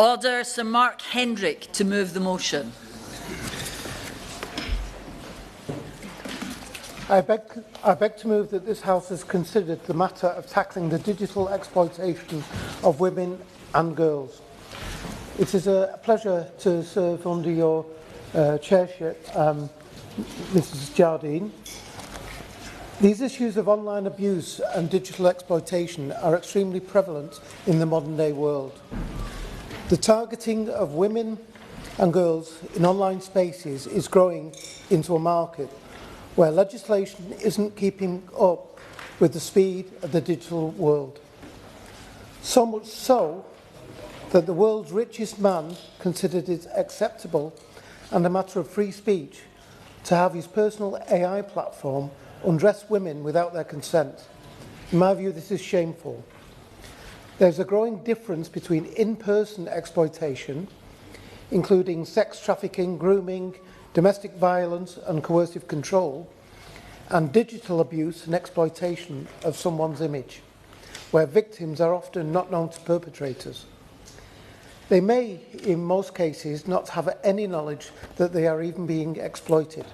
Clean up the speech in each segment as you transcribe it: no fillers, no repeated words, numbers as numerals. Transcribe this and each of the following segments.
Order. Sir Mark Hendrick to move the motion. I beg to move that this House has considered the matter of tackling the digital exploitation of women and girls. It is a pleasure to serve under your chairship, Mrs. Jardine. These issues of online abuse and digital exploitation are extremely prevalent in the modern day world. The targeting of women and girls in online spaces is growing into a market where legislation isn't keeping up with the speed of the digital world. So much so that the world's richest man considered it acceptable and a matter of free speech to have his personal AI platform undress women without their consent. In my view, this is shameful. There's a growing difference between in-person exploitation, including sex trafficking, grooming, domestic violence and coercive control, and digital abuse and exploitation of someone's image, where victims are often not known to perpetrators. They may, in most cases, not have any knowledge that they are even being exploited,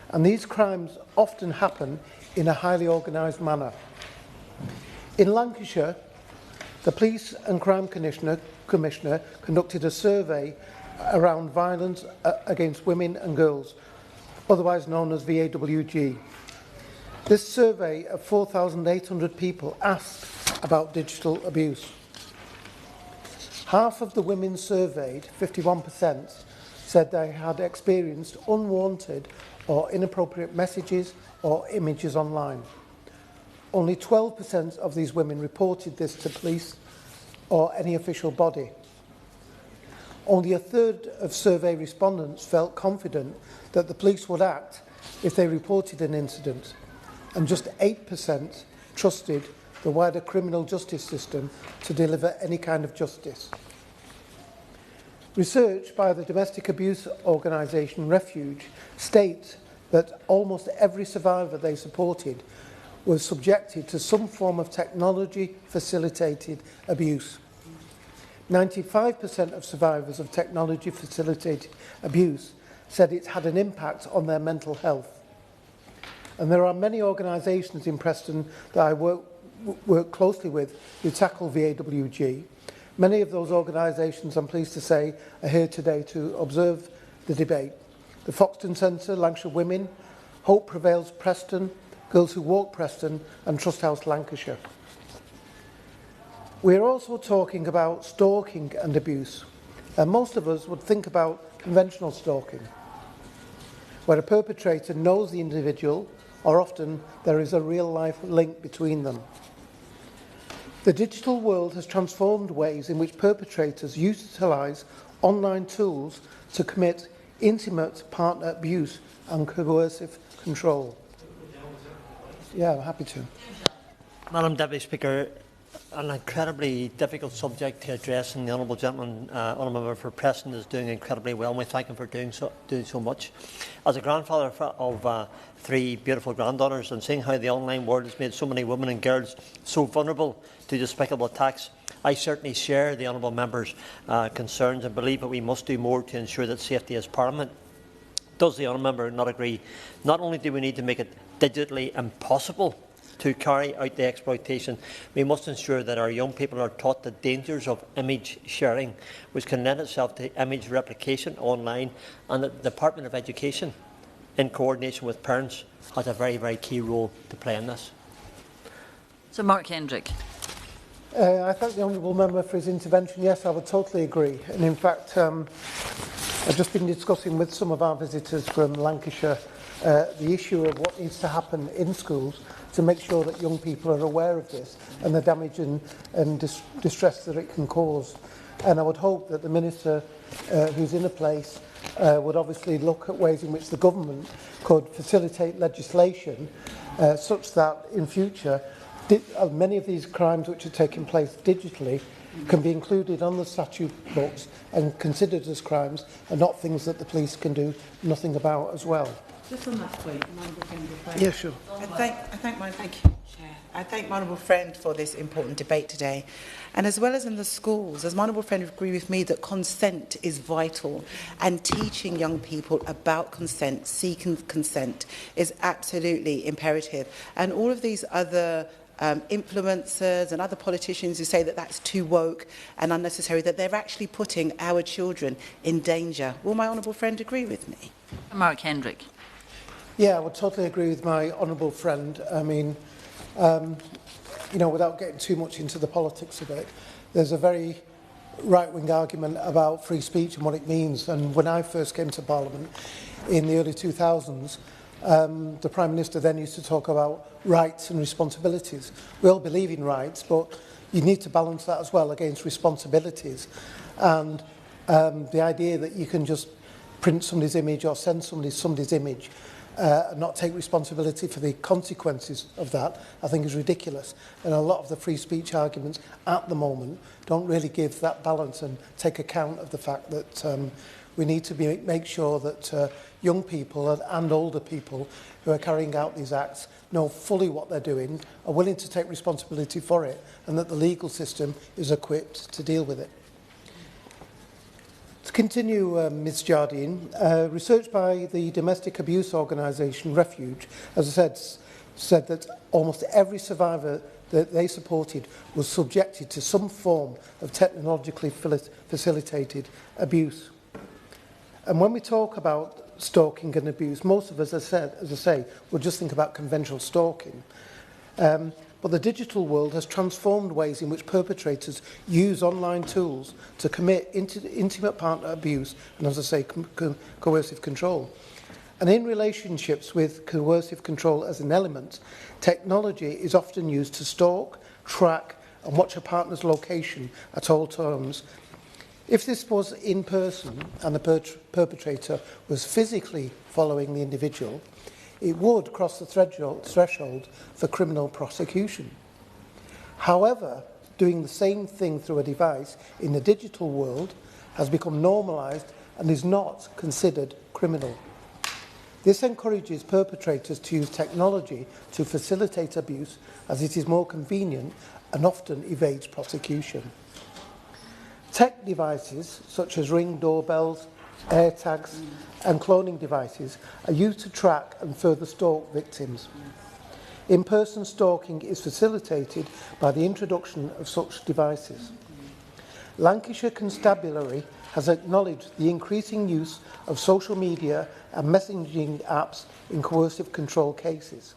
and these crimes often happen in a highly organised manner. In Lancashire, the Police and Crime Commissioner conducted a survey around violence against women and girls, otherwise known as VAWG. This survey of 4,800 people asked about digital abuse. Half of the women surveyed, 51%, said they had experienced unwanted or inappropriate messages or images online. Only 12% of these women reported this to police or any official body. Only a third of survey respondents felt confident that the police would act if they reported an incident, and just 8% trusted the wider criminal justice system to deliver any kind of justice. Research by the domestic abuse organisation Refuge states that almost every survivor they supported was subjected to some form of technology-facilitated abuse. 95% of survivors of technology-facilitated abuse said it had an impact on their mental health. And there are many organisations in Preston that I work closely with who tackle VAWG. Many of those organisations, I'm pleased to say, are here today to observe the debate. The Foxton Centre, Lancashire Women, Hope Prevails Preston, Girls Who Walk Preston and Trust House Lancashire. We're also talking about stalking and abuse, and most of us would think about conventional stalking, where a perpetrator knows the individual, or often there is a real-life link between them. The digital world has transformed ways in which perpetrators utilise online tools to commit intimate partner abuse and coercive control. Yeah, I'm happy to. Madam Deputy Speaker, an incredibly difficult subject to address, and the Honourable Gentleman, Honourable Member for Preston, is doing incredibly well, and we thank him for doing so much. As a grandfather of 3 beautiful granddaughters, and seeing how the online world has made so many women and girls so vulnerable to despicable attacks, I certainly share the Honourable Member's concerns and believe that we must do more to ensure that safety is paramount. Does the Honourable Member not agree? Not only do we need to make it digitally impossible to carry out the exploitation, we must ensure that our young people are taught the dangers of image sharing, which can lend itself to image replication online, and that the Department of Education, in coordination with parents, has a very, very key role to play in this. Sir Mark Hendrick. I thank the Honourable Member for his intervention. Yes, I would totally agree. And in fact, I've just been discussing with some of our visitors from Lancashire the issue of what needs to happen in schools to make sure that young people are aware of this and the damage and distress that it can cause. And I would hope that the Minister who's in a place would obviously look at ways in which the government could facilitate legislation such that in future many of these crimes which are taking place digitally can be included on the statute books and considered as crimes and not things that the police can do nothing about as well. Just on that point, yeah, sure. Thank you, Chair. I thank my honourable friend for this important debate today. And as well as in the schools, as my honourable friend would agree with me that consent is vital, and teaching young people about consent, seeking consent, is absolutely imperative. And all of these other influencers and other politicians who say that that's too woke and unnecessary, that they're actually putting our children in danger. Will my honourable friend agree with me? Mark Hendrick. Yeah, I would totally agree with my honourable friend. I mean, you know, without getting too much into the politics of it, there's a very right-wing argument about free speech and what it means. And when I first came to Parliament in the early 2000s, the Prime Minister then used to talk about rights and responsibilities. We all believe in rights, but you need to balance that as well against responsibilities. And the idea that you can just print somebody's image or send somebody's image and not take responsibility for the consequences of that, I think is ridiculous. And a lot of the free speech arguments at the moment don't really give that balance and take account of the fact that we need to make sure that young people and older people who are carrying out these acts know fully what they're doing, are willing to take responsibility for it, and that the legal system is equipped to deal with it. To continue, Ms Jardine, research by the domestic abuse organisation Refuge, as I said that almost every survivor that they supported was subjected to some form of technologically facilitated abuse. And when we talk about stalking and abuse, most of us, as I say, will just think about conventional stalking. But the digital world has transformed ways in which perpetrators use online tools to commit intimate partner abuse and, as I say, coercive control. And in relationships with coercive control as an element, technology is often used to stalk, track and watch a partner's location at all times. If this was in person and the perpetrator was physically following the individual, it would cross the threshold for criminal prosecution. However, doing the same thing through a device in the digital world has become normalised and is not considered criminal. This encourages perpetrators to use technology to facilitate abuse, as it is more convenient and often evades prosecution. Tech devices such as Ring doorbells, AirTags and cloning devices are used to track and further stalk victims. In-person stalking is facilitated by the introduction of such devices. Lancashire Constabulary has acknowledged the increasing use of social media and messaging apps in coercive control cases.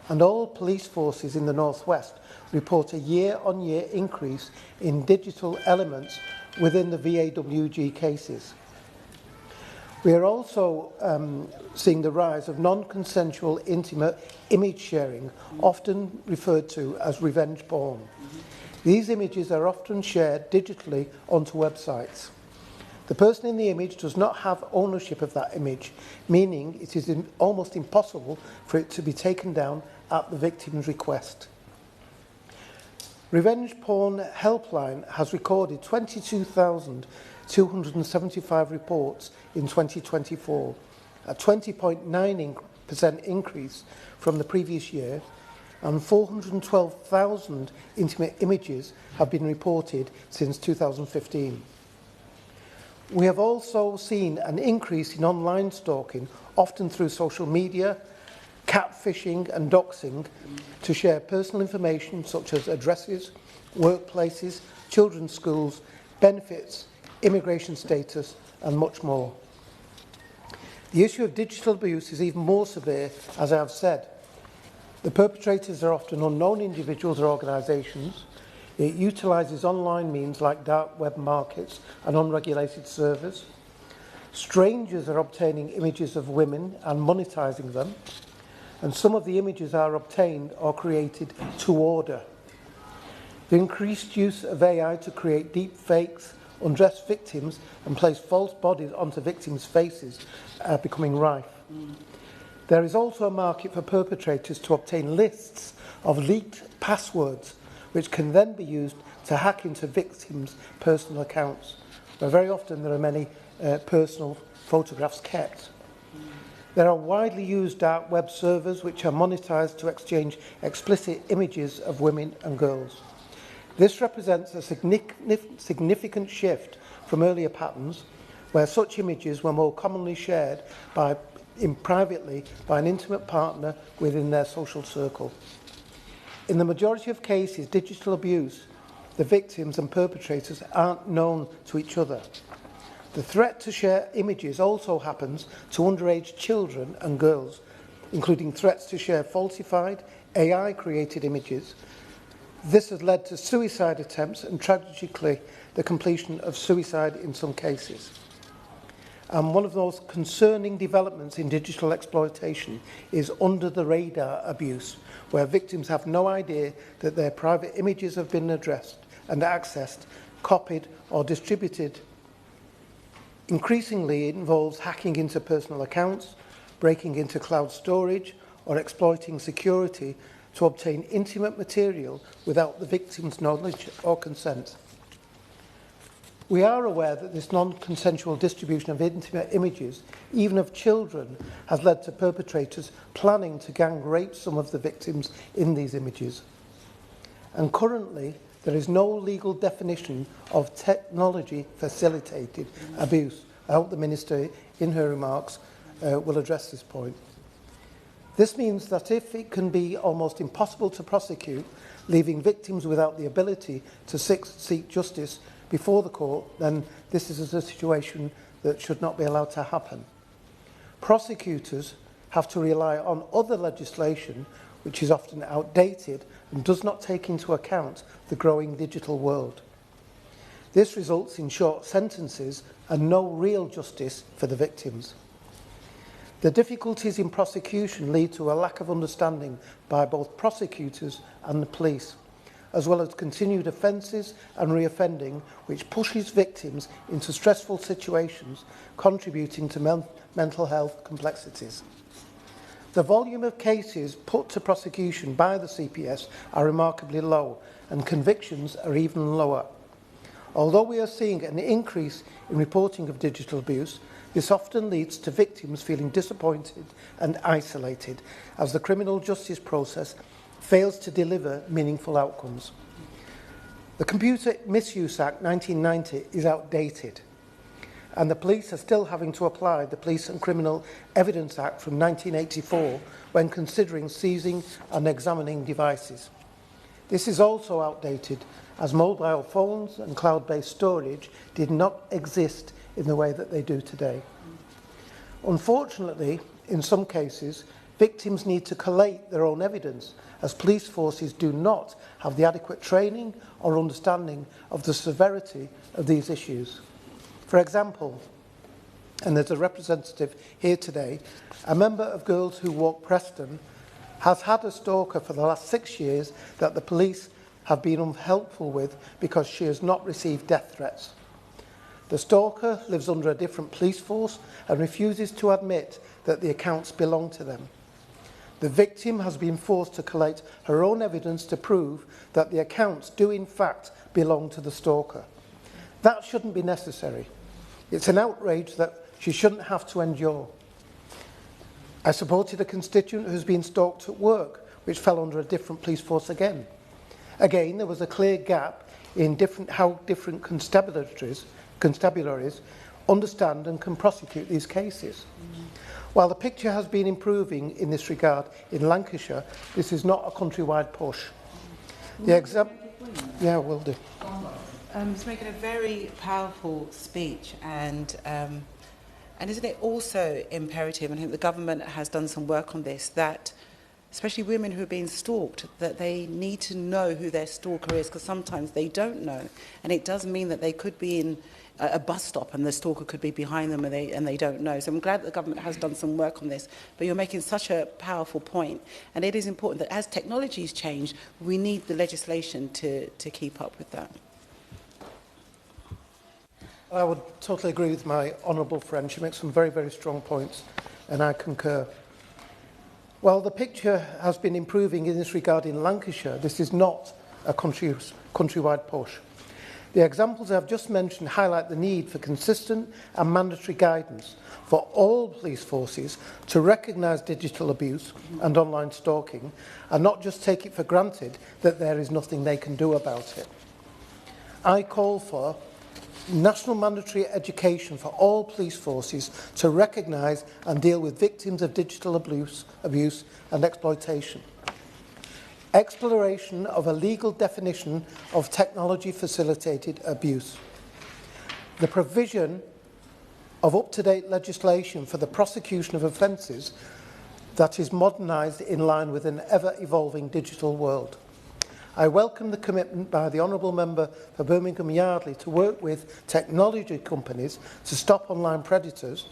And all police forces in the North West report a year-on-year increase in digital elements within the VAWG cases. We are also seeing the rise of non-consensual intimate image sharing, often referred to as revenge porn. These images are often shared digitally onto websites. The person in the image does not have ownership of that image, meaning it is almost impossible for it to be taken down at the victim's request. Revenge Porn Helpline has recorded 22,275 reports in 2024, a 20.9% increase from the previous year, and 412,000 intimate images have been reported since 2015. We have also seen an increase in online stalking, often through social media, catfishing and doxing, to share personal information such as addresses, workplaces, children's schools, benefits, immigration status and much more. The issue of digital abuse is even more severe, as I have said. The perpetrators are often unknown individuals or organisations. It utilises online means like dark web markets and unregulated servers. Strangers are obtaining images of women and monetising them. And some of the images are obtained or created to order. The increased use of AI to create deep fakes, undress victims and place false bodies onto victims' faces are becoming rife. There is also a market for perpetrators to obtain lists of leaked passwords which can then be used to hack into victims' personal accounts, where very often there are many personal photographs kept. There are widely used dark web servers which are monetised to exchange explicit images of women and girls. This represents a significant shift from earlier patterns, where such images were more commonly shared privately by an intimate partner within their social circle. In the majority of cases, digital abuse, the victims and perpetrators aren't known to each other. The threat to share images also happens to underage children and girls, including threats to share falsified, AI-created images. This has led to suicide attempts and, tragically, the completion of suicide in some cases. And one of those concerning developments in digital exploitation is under-the-radar abuse, where victims have no idea that their private images have been addressed and accessed, copied or distributed. Increasingly, it involves hacking into personal accounts, breaking into cloud storage, or exploiting security to obtain intimate material without the victim's knowledge or consent. We are aware that this non-consensual distribution of intimate images, even of children, has led to perpetrators planning to gang rape some of the victims in these images. And currently, there is no legal definition of technology-facilitated abuse. I hope the Minister, in her remarks, will address this point. This means that if it can be almost impossible to prosecute, leaving victims without the ability to seek justice before the court, then this is a situation that should not be allowed to happen. Prosecutors have to rely on other legislation which is often outdated and does not take into account the growing digital world. This results in short sentences and no real justice for the victims. The difficulties in prosecution lead to a lack of understanding by both prosecutors and the police, as well as continued offences and reoffending, which pushes victims into stressful situations, contributing to mental health complexities. The volume of cases put to prosecution by the CPS are remarkably low, and convictions are even lower. Although we are seeing an increase in reporting of digital abuse, this often leads to victims feeling disappointed and isolated, as the criminal justice process fails to deliver meaningful outcomes. The Computer Misuse Act 1990 is outdated, and the police are still having to apply the Police and Criminal Evidence Act from 1984 when considering seizing and examining devices. This is also outdated, as mobile phones and cloud-based storage did not exist in the way that they do today. Unfortunately, in some cases, victims need to collate their own evidence, as police forces do not have the adequate training or understanding of the severity of these issues. For example, and there's a representative here today, a member of Girls Who Walk Preston has had a stalker for the last 6 years that the police have been unhelpful with because she has not received death threats. The stalker lives under a different police force and refuses to admit that the accounts belong to them. The victim has been forced to collate her own evidence to prove that the accounts do in fact belong to the stalker. That shouldn't be necessary. It's an outrage that she shouldn't have to endure. I supported a constituent who's been stalked at work, which fell under a different police force again. Again, there was a clear gap in how different constabularies understand and can prosecute these cases. While the picture has been improving in this regard in Lancashire, this is not a countrywide push. Yeah, will do. He's making a very powerful speech, and isn't it also imperative, and I think the government has done some work on this, that especially women who are being stalked, that they need to know who their stalker is, because sometimes they don't know, and it does mean that they could be in a bus stop and the stalker could be behind them and they don't know. So I'm glad that the government has done some work on this, but you're making such a powerful point, and it is important that as technologies change, we need the legislation to keep up with that. I would totally agree with my honourable friend. She makes some very, very strong points, and I concur. While the picture has been improving in this regard in Lancashire, this is not a countrywide push. The examples I have just mentioned highlight the need for consistent and mandatory guidance for all police forces to recognise digital abuse and online stalking and not just take it for granted that there is nothing they can do about it. I call for national mandatory education for all police forces to recognise and deal with victims of digital abuse and exploitation. Exploration of a legal definition of technology-facilitated abuse. The provision of up-to-date legislation for the prosecution of offences that is modernised in line with an ever-evolving digital world. I welcome the commitment by the Honourable Member for Birmingham Yardley to work with technology companies to stop online predators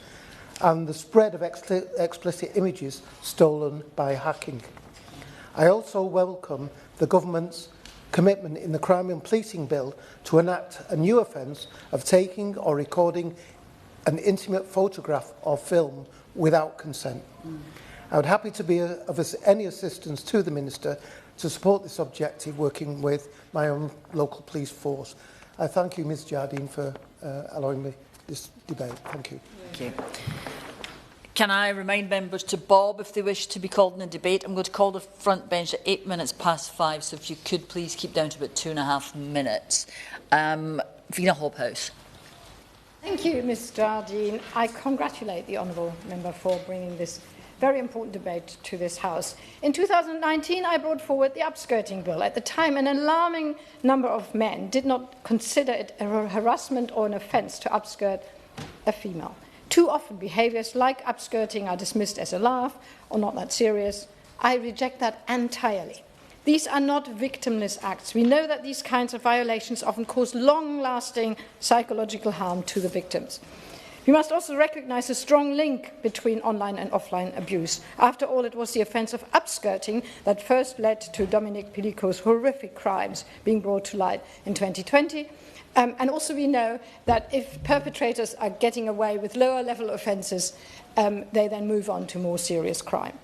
and the spread of explicit images stolen by hacking. I also welcome the Government's commitment in the Crime and Policing Bill to enact a new offence of taking or recording an intimate photograph or film without consent. I would be happy to be of any assistance to the Minister to support this objective, working with my own local police force. I thank you, Ms Jardine, for allowing me this debate. Thank you. Thank you. Can I remind members to bob if they wish to be called in a debate? I'm going to call the front bench at 8 minutes past 5, so if you could please keep down to about 2.5 minutes. Fiona Hobhouse. Thank you, Ms Jardine. I congratulate the Honourable Member for bringing this very important debate to this House. In 2019, I brought forward the upskirting bill. At the time, an alarming number of men did not consider it a harassment or an offence to upskirt a female. Too often, behaviours like upskirting are dismissed as a laugh or not that serious. I reject that entirely. These are not victimless acts. We know that these kinds of violations often cause long-lasting psychological harm to the victims. We must also recognise a strong link between online and offline abuse. After all, it was the offence of upskirting that first led to Dominic Pilico's horrific crimes being brought to light in 2020. And also we know that if perpetrators are getting away with lower-level offences, they then move on to more serious crime.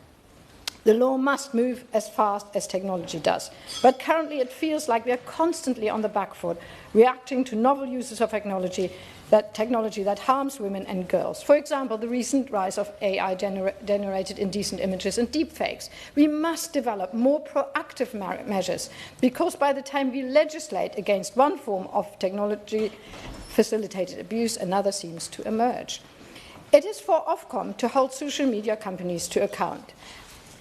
The law must move as fast as technology does. But currently it feels like we are constantly on the back foot, reacting to novel uses of technology that harms women and girls. For example, the recent rise of AI-generated indecent images and deepfakes. We must develop more proactive measures, because by the time we legislate against one form of technology-facilitated abuse, another seems to emerge. It is for Ofcom to hold social media companies to account.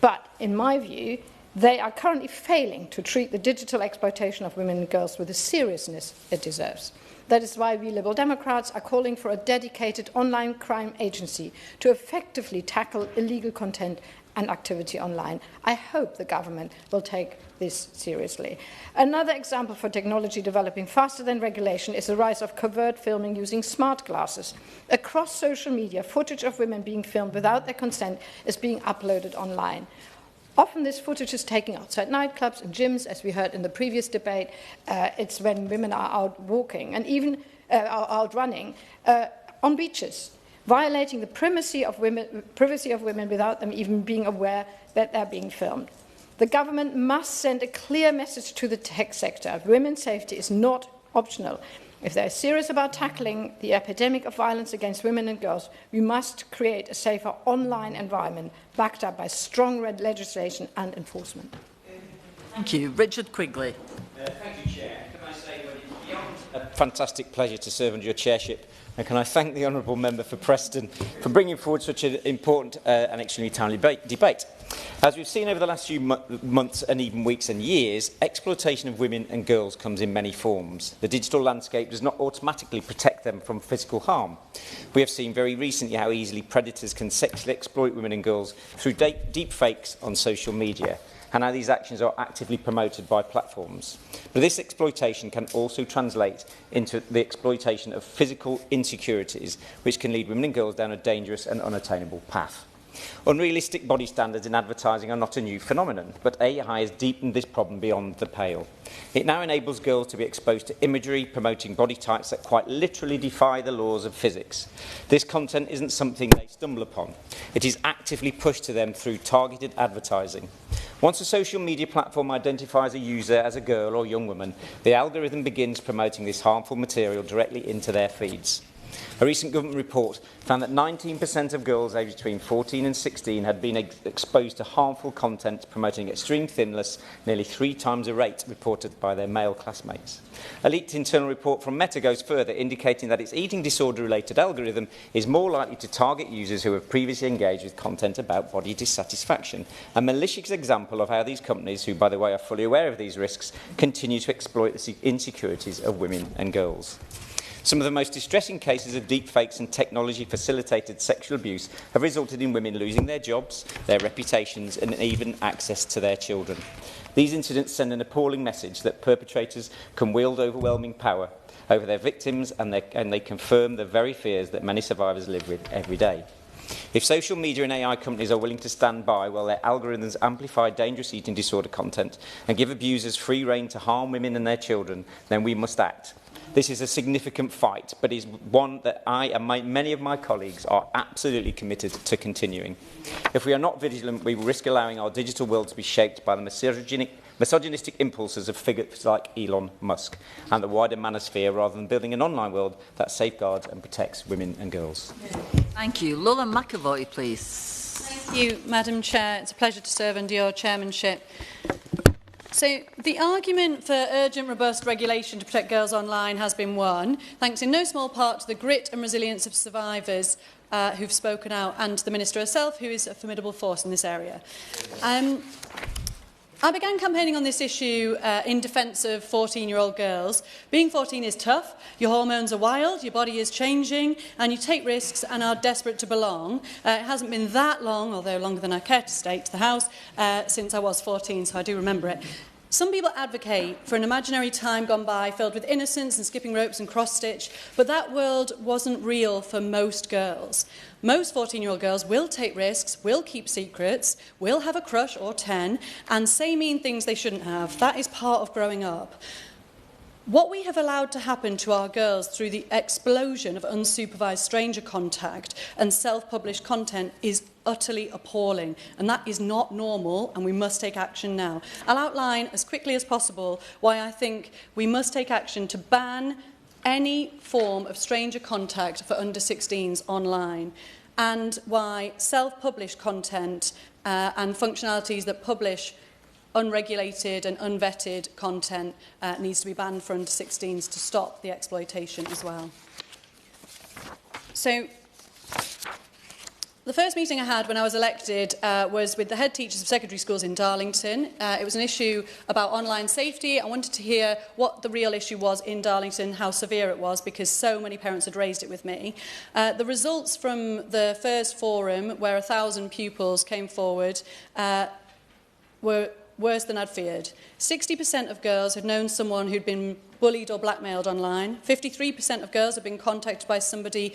But, in my view, they are currently failing to treat the digital exploitation of women and girls with the seriousness it deserves. That is why we Liberal Democrats are calling for a dedicated online crime agency to effectively tackle illegal content and activity online. I hope the government will take this seriously. Another example for technology developing faster than regulation is the rise of covert filming using smart glasses. Across social media, footage of women being filmed without their consent is being uploaded online. Often this footage is taken outside nightclubs and gyms, as we heard in the previous debate. It's when women are out walking and even out running on beaches, violating the privacy of women without them even being aware that they're being filmed. The government must send a clear message to the tech sector. Women's safety is not optional. If they're serious about tackling the epidemic of violence against women and girls, we must create a safer online environment backed up by strong legislation and enforcement. Thank you. Richard Quigley. Thank you, Chair. Can I say that it's beyond a fantastic pleasure to serve under your chairship, and can I thank the Honourable Member for Preston for bringing forward such an important and extremely timely debate. As we've seen over the last few months and even weeks and years, exploitation of women and girls comes in many forms. The digital landscape does not automatically protect them from physical harm. We have seen very recently how easily predators can sexually exploit women and girls through deep fakes on social media, and how these actions are actively promoted by platforms. But this exploitation can also translate into the exploitation of physical insecurities, which can lead women and girls down a dangerous and unattainable path. Unrealistic body standards in advertising are not a new phenomenon, but AI has deepened this problem beyond the pale. It now enables girls to be exposed to imagery promoting body types that quite literally defy the laws of physics. This content isn't something they stumble upon. It is actively pushed to them through targeted advertising. Once a social media platform identifies a user as a girl or young woman, the algorithm begins promoting this harmful material directly into their feeds. A recent government report found that 19% of girls aged between 14 and 16 had been exposed to harmful content promoting extreme thinness, nearly 3 times the rate reported by their male classmates. A leaked internal report from Meta goes further, indicating that its eating disorder-related algorithm is more likely to target users who have previously engaged with content about body dissatisfaction. A malicious example of how these companies, who, by the way, are fully aware of these risks, continue to exploit the insecurities of women and girls. Some of the most distressing cases of deepfakes and technology-facilitated sexual abuse have resulted in women losing their jobs, their reputations, and even access to their children. These incidents send an appalling message that perpetrators can wield overwhelming power over their victims, and they confirm the very fears that many survivors live with every day. If social media and AI companies are willing to stand by while their algorithms amplify dangerous eating disorder content and give abusers free rein to harm women and their children, then we must act. This is a significant fight, but is one that I and many of my colleagues are absolutely committed to continuing. If we are not vigilant, we will risk allowing our digital world to be shaped by the misogynistic impulses of figures like Elon Musk and the wider manosphere, rather than building an online world that safeguards and protects women and girls. Thank you. Lola McAvoy, please. Thank you, Madam Chair. It's a pleasure to serve under your chairmanship. So the argument for urgent, robust regulation to protect girls online has been won, thanks in no small part to the grit and resilience of survivors who've spoken out, and the Minister herself, who is a formidable force in this area. I began campaigning on this issue in defence of 14-year-old girls. Being 14 is tough, your hormones are wild, your body is changing, and you take risks and are desperate to belong. It hasn't been that long, although longer than I care to state to the House, since I was 14, so I do remember it. Some people advocate for an imaginary time gone by filled with innocence and skipping ropes and cross-stitch, but that world wasn't real for most girls. Most 14-year-old girls will take risks, will keep secrets, will have a crush or 10, and say mean things they shouldn't have. That is part of growing up. What we have allowed to happen to our girls through the explosion of unsupervised stranger contact and self-published content is utterly appalling, and that is not normal, and we must take action now. I'll outline as quickly as possible why I think we must take action to ban any form of stranger contact for under 16s online, and why self-published content and functionalities that publish unregulated and unvetted content needs to be banned for under 16s to stop the exploitation as well. So, the first meeting I had when I was elected was with the head teachers of secondary schools in Darlington. It was an issue about online safety. I wanted to hear what the real issue was in Darlington, how severe it was, because so many parents had raised it with me. The results from the first forum, where 1,000 pupils came forward, were worse than I'd feared. 60% of girls had known someone who'd been bullied or blackmailed online. 53% of girls had been contacted by somebody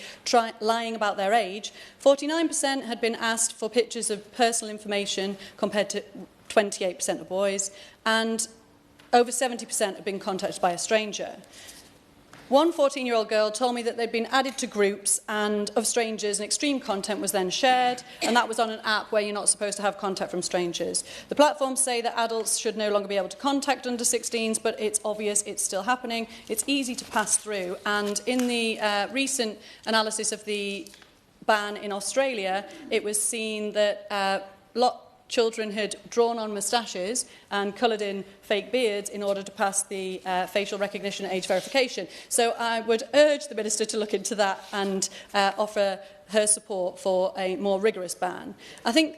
lying about their age. 49% had been asked for pictures of personal information, compared to 28% of boys. And over 70% had been contacted by a stranger. One 14-year-old girl told me that they'd been added to groups and of strangers, and extreme content was then shared, and that was on an app where you're not supposed to have contact from strangers. The platforms say that adults should no longer be able to contact under 16s, but it's obvious it's still happening. It's easy to pass through, and in the recent analysis of the ban in Australia, it was seen that children had drawn on moustaches and coloured in fake beards in order to pass the facial recognition age verification. So I would urge the Minister to look into that and offer her support for a more rigorous ban. I think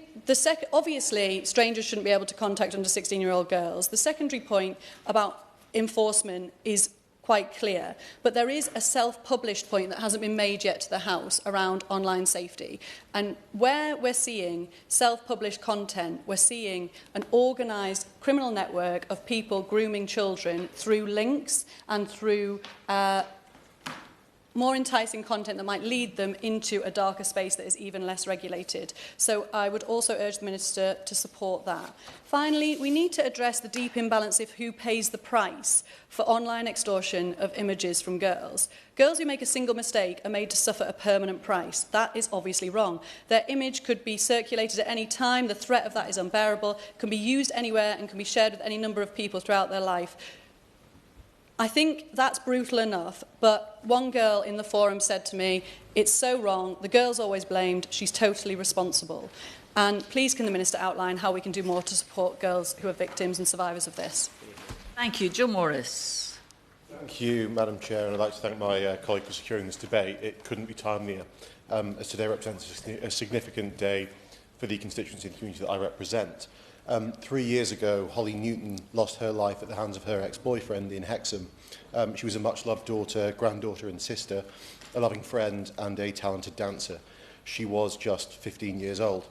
obviously strangers shouldn't be able to contact under 16-year-old girls. The secondary point about enforcement is quite clear, but there is a self-published point that hasn't been made yet to the House around online safety. And where we're seeing self-published content, we're seeing an organised criminal network of people grooming children through links and through more enticing content that might lead them into a darker space that is even less regulated. So I would also urge the Minister to support that. Finally, we need to address the deep imbalance of who pays the price for online extortion of images from girls. Girls who make a single mistake are made to suffer a permanent price. That is obviously wrong. Their image could be circulated at any time. The threat of that is unbearable, can be used anywhere and can be shared with any number of people throughout their life. I think that's brutal enough, but one girl in the forum said to me, "It's so wrong, the girl's always blamed, she's totally responsible." And please can the Minister outline how we can do more to support girls who are victims and survivors of this? Thank you. Joe Morris. Thank you, Madam Chair, and I'd like to thank my colleague for securing this debate. It couldn't be timelier, as today represents a significant day for the constituency and community that I represent. 3 years ago, Holly Newton lost her life at the hands of her ex-boyfriend in Hexham. She was a much-loved daughter, granddaughter and sister, a loving friend and a talented dancer. She was just 15 years old.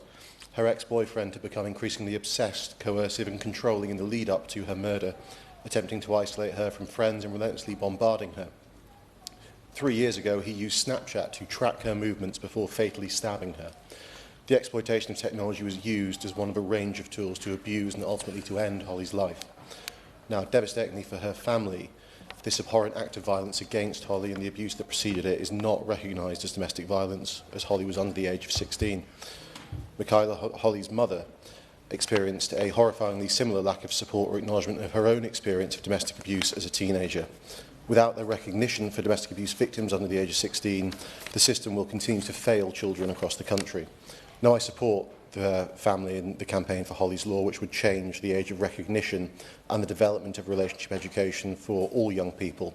Her ex-boyfriend had become increasingly obsessed, coercive and controlling in the lead-up to her murder, attempting to isolate her from friends and relentlessly bombarding her. 3 years ago, he used Snapchat to track her movements before fatally stabbing her. The exploitation of technology was used as one of a range of tools to abuse and ultimately to end Holly's life. Now, devastatingly for her family, this abhorrent act of violence against Holly and the abuse that preceded it is not recognised as domestic violence, as Holly was under the age of 16. Michaela, Holly's mother, experienced a horrifyingly similar lack of support or acknowledgement of her own experience of domestic abuse as a teenager. Without the recognition for domestic abuse victims under the age of 16, the system will continue to fail children across the country. Now, I support the family in the campaign for Holly's Law, which would change the age of recognition and the development of relationship education for all young people.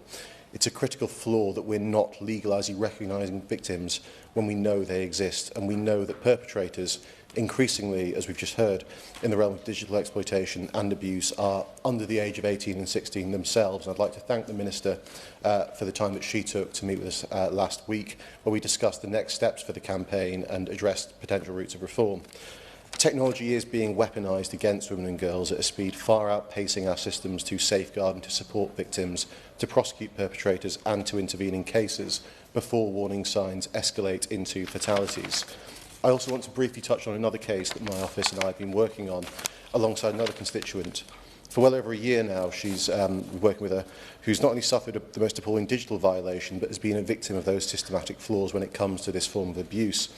It's a critical flaw that we're not legalising recognising victims when we know they exist, and we know that perpetrators increasingly, as we've just heard, in the realm of digital exploitation and abuse are under the age of 18 and 16 themselves. And I'd like to thank the Minister for the time that she took to meet with us last week, where we discussed the next steps for the campaign and addressed potential routes of reform. Technology is being weaponised against women and girls at a speed far outpacing our systems to safeguard and to support victims, to prosecute perpetrators and to intervene in cases before warning signs escalate into fatalities. I also want to briefly touch on another case that my office and I have been working on alongside another constituent. For well over a year now, she's working with her, who's not only suffered the most appalling digital violation, but has been a victim of those systematic flaws when it comes to this form of abuse.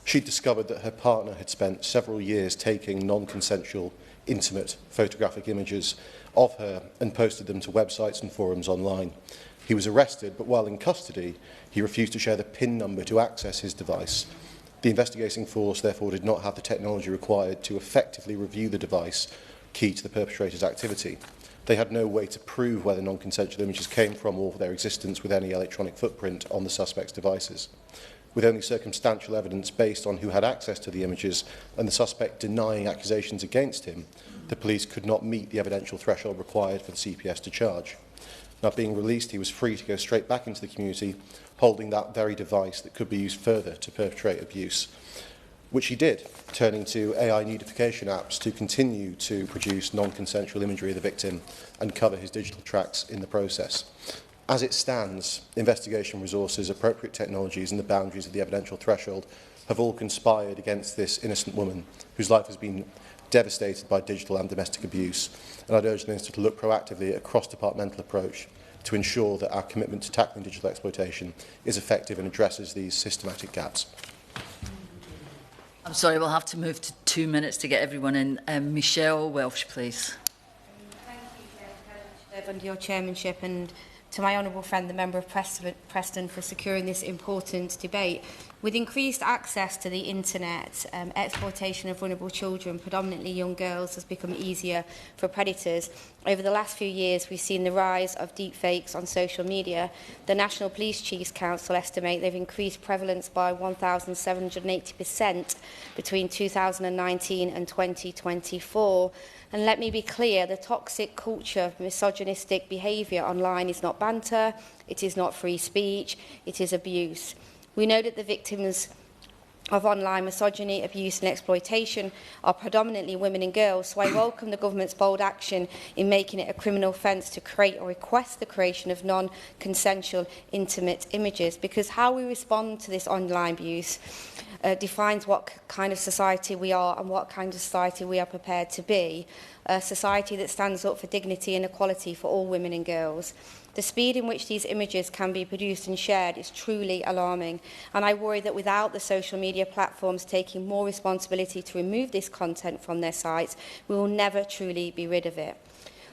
She discovered that her partner had spent several years taking non-consensual, intimate photographic images of her and posted them to websites and forums online. He was arrested, but while in custody, he refused to share the PIN number to access his device. The investigating force therefore did not have the technology required to effectively review the device, key to the perpetrator's activity. They had no way to prove where the non-consensual images came from or their existence with any electronic footprint on the suspect's devices. With only circumstantial evidence based on who had access to the images and the suspect denying accusations against him, the police could not meet the evidential threshold required for the CPS to charge. Now, being released, he was free to go straight back into the community, holding that very device that could be used further to perpetrate abuse, which he did, turning to AI nudification apps to continue to produce non-consensual imagery of the victim and cover his digital tracks in the process. As it stands, investigation resources, appropriate technologies and the boundaries of the evidential threshold have all conspired against this innocent woman whose life has been devastated by digital and domestic abuse. And I'd urge the Minister to look proactively at a cross-departmental approach to ensure that our commitment to tackling digital exploitation is effective and addresses these systematic gaps. I'm sorry, we'll have to move to 2 minutes to get everyone in. Michelle Welsh, please. Thank you, Chair, under your chairmanship, and to my honourable friend, the Member of Preston, for securing this important debate. With increased access to the internet, exploitation of vulnerable children, predominantly young girls, has become easier for predators. Over the last few years, we've seen the rise of deepfakes on social media. The National Police Chiefs Council estimate they've increased prevalence by 1,780% between 2019 and 2024. And let me be clear, the toxic culture of misogynistic behaviour online is not banter, it is not free speech, it is abuse. We know that the victims of online misogyny, abuse and exploitation are predominantly women and girls, so I welcome the government's bold action in making it a criminal offence to create or request the creation of non-consensual intimate images, because how we respond to this online abuse defines what kind of society we are and what kind of society we are prepared to be, a society that stands up for dignity and equality for all women and girls. The speed in which these images can be produced and shared is truly alarming, and I worry that without the social media platforms taking more responsibility to remove this content from their sites, we will never truly be rid of it.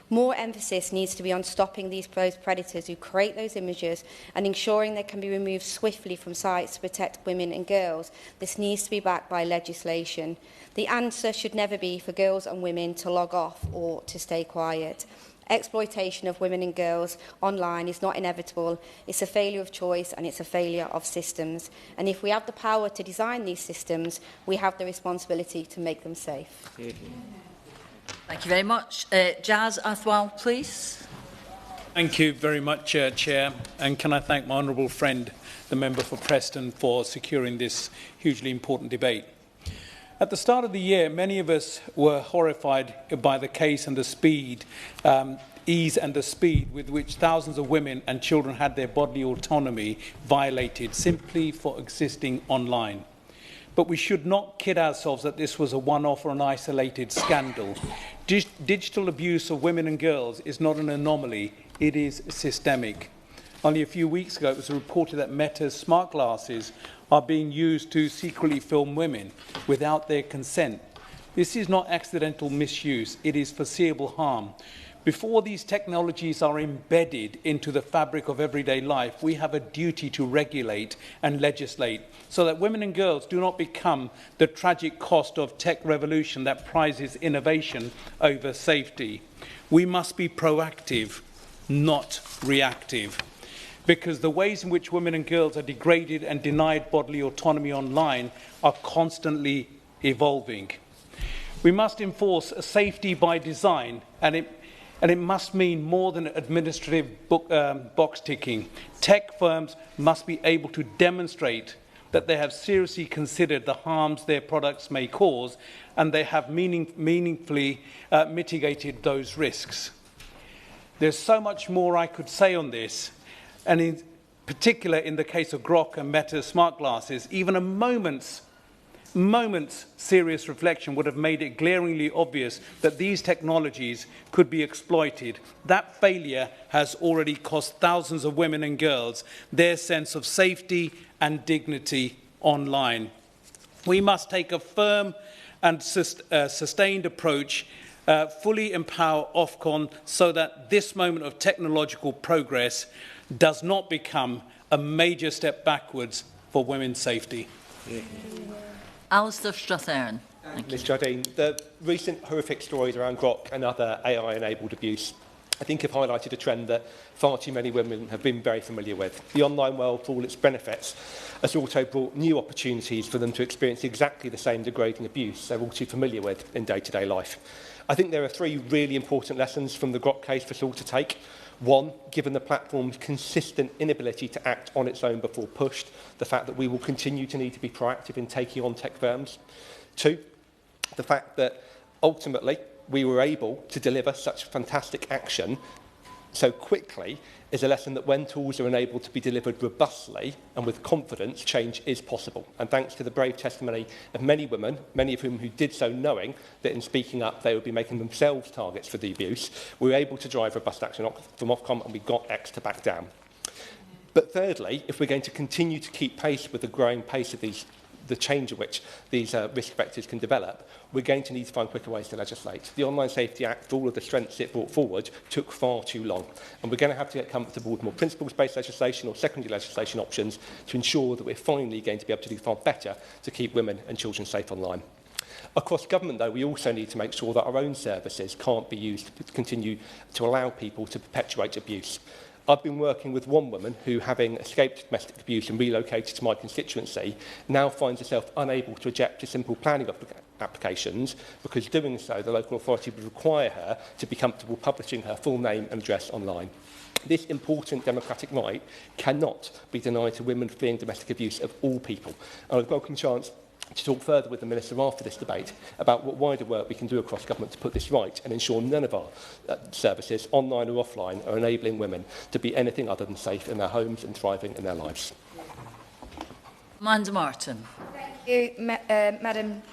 More emphasis needs to be on stopping these predators who create those images and ensuring they can be removed swiftly from sites to protect women and girls. This needs to be backed by legislation. The answer should never be for girls and women to log off or to stay quiet. Exploitation of women and girls online is not inevitable. It's a failure of choice and it's a failure of systems. And if we have the power to design these systems, we have the responsibility to make them safe. Thank you very much. Jazz Athwal, please. Thank you very much, Chair. And can I thank my honourable friend, the member for Preston, for securing this hugely important debate. At the start of the year, many of us were horrified by the case and the speed, ease and the speed with which thousands of women and children had their bodily autonomy violated simply for existing online. But we should not kid ourselves that this was a one-off or an isolated scandal. Digital abuse of women and girls is not an anomaly, it is systemic. Only a few weeks ago, it was reported that Meta's smart glasses are being used to secretly film women without their consent. This is not accidental misuse, it is foreseeable harm. Before these technologies are embedded into the fabric of everyday life, we have a duty to regulate and legislate so that women and girls do not become the tragic cost of tech revolution that prizes innovation over safety. We must be proactive, not reactive, because the ways in which women and girls are degraded and denied bodily autonomy online are constantly evolving. We must enforce safety by design, and it must mean more than administrative box ticking. Tech firms must be able to demonstrate that they have seriously considered the harms their products may cause, and they have meaningfully mitigated those risks. There's so much more I could say on this, and in particular in the case of Grok and Meta smart glasses, even a moment's serious reflection would have made it glaringly obvious that these technologies could be exploited. That failure has already cost thousands of women and girls their sense of safety and dignity online. We must take a firm and sustained approach, fully empower Ofcom so that this moment of technological progress does not become a major step backwards for women's safety. Alistair Strathern. Ms Jardine, the recent horrific stories around Grok and other AI-enabled abuse, I think, have highlighted a trend that far too many women have been very familiar with. The online world, for all its benefits, has also brought new opportunities for them to experience exactly the same degrading abuse they're all too familiar with in day-to-day life. I think there are three really important lessons from the Grok case for us all to take. One, given the platform's consistent inability to act on its own before pushed, the fact that we will continue to need to be proactive in taking on tech firms. Two, the fact that ultimately we were able to deliver such fantastic action so quickly is a lesson that when tools are enabled to be delivered robustly and with confidence, change is possible. And thanks to the brave testimony of many women, many of whom who did so knowing that in speaking up they would be making themselves targets for the abuse, we were able to drive robust action from Ofcom, and we got X to back down. But thirdly, if we're going to continue to keep pace with the growing pace of the change at which these risk vectors can develop, we're going to need to find quicker ways to legislate. The Online Safety Act, for all of the strengths it brought forward, took far too long. And we're going to have to get comfortable with more principles-based legislation or secondary legislation options to ensure that we're finally going to be able to do far better to keep women and children safe online. Across government, though, we also need to make sure that our own services can't be used to continue to allow people to perpetuate abuse. I've been working with one woman who, having escaped domestic abuse and relocated to my constituency, now finds herself unable to eject a simple planning applications because doing so, the local authority would require her to be comfortable publishing her full name and address online. This important democratic right cannot be denied to women fleeing domestic abuse of all people. And I'd welcome a chance to talk further with the Minister after this debate about what wider work we can do across government to put this right and ensure none of our services, online or offline, are enabling women to be anything other than safe in their homes and thriving in their lives. Amanda Martin. Thank you, Madam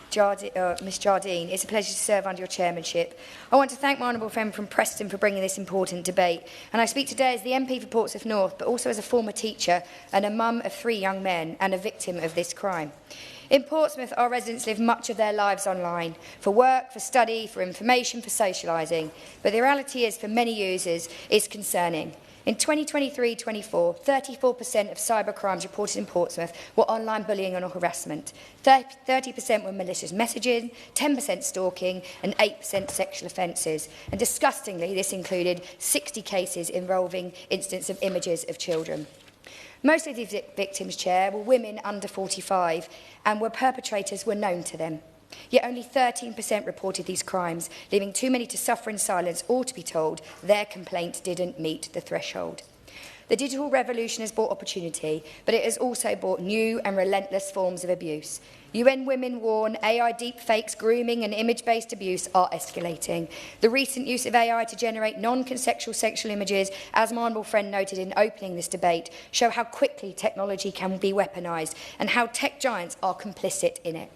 Miss Jardine. It's a pleasure to serve under your chairmanship. I want to thank my honourable friend from Preston for bringing this important debate. And I speak today as the MP for Portsmouth North, but also as a former teacher and a mum of 3 young men and a victim of this crime. In Portsmouth, our residents live much of their lives online, for work, for study, for information, for socialising. But the reality is, for many users, it's concerning. In 2023-24, 34% of cyber crimes reported in Portsmouth were online bullying or harassment. 30% were malicious messaging, 10% stalking, and 8% sexual offences. And disgustingly, this included 60 cases involving incidents of images of children. Most of these victims, Chair, were women under 45 and perpetrators were known to them. Yet only 13% reported these crimes, leaving too many to suffer in silence or to be told their complaint didn't meet the threshold. The digital revolution has brought opportunity, but it has also brought new and relentless forms of abuse. UN Women warn AI deepfakes, grooming and image-based abuse are escalating. The recent use of AI to generate non-consensual sexual images, as my honourable friend noted in opening this debate, show how quickly technology can be weaponised and how tech giants are complicit in it.